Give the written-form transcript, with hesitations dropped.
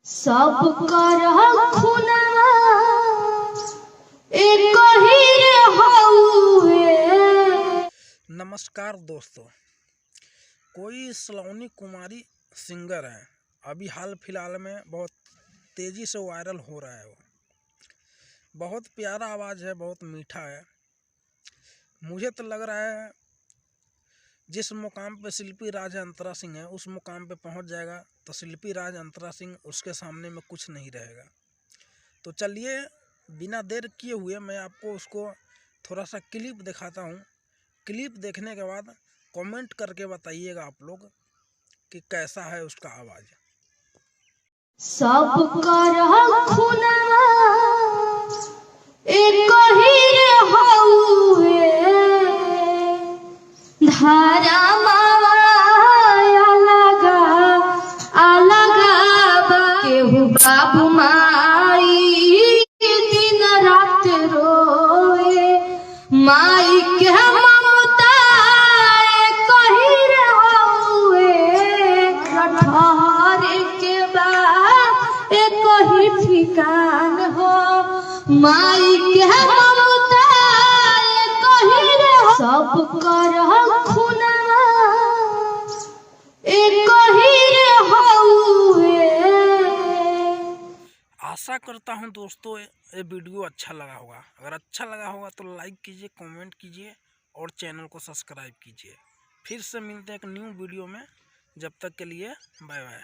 सब कर खुनवा एक ही हउए। नमस्कार दोस्तों, कोई सलोनी कुमारी सिंगर है, अभी हाल फिलहाल में बहुत तेज़ी से वायरल हो रहा है। वो बहुत प्यारा आवाज़ है, बहुत मीठा है। मुझे तो लग रहा है जिस मुकाम पे शिल्पी राज अंतरा सिंह है उस मुकाम पे पहुंच जाएगा तो शिल्पी राज अंतरा सिंह उसके सामने में कुछ नहीं रहेगा। तो चलिए बिना देर किए हुए मैं आपको उसको थोड़ा सा क्लिप दिखाता हूं। क्लिप देखने के बाद कमेंट करके बताइएगा आप लोग कि कैसा है उसका आवाज़। सब कर खुनवा एक ही हउए। धारा मावा अलग केहू बाबू माई दिन रात रोए। माई के ममता कही रहुए। ठहर के बाद एक ही ठिकान हो। माई के ममता कही रह। सब कर खुनवा एक ही हउए। आशा करता हूं दोस्तों ये वीडियो अच्छा लगा होगा। अगर अच्छा लगा होगा तो लाइक कीजिए, कमेंट कीजिए और चैनल को सब्सक्राइब कीजिए। फिर से मिलते हैं एक न्यू वीडियो में। जब तक के लिए बाय बाय।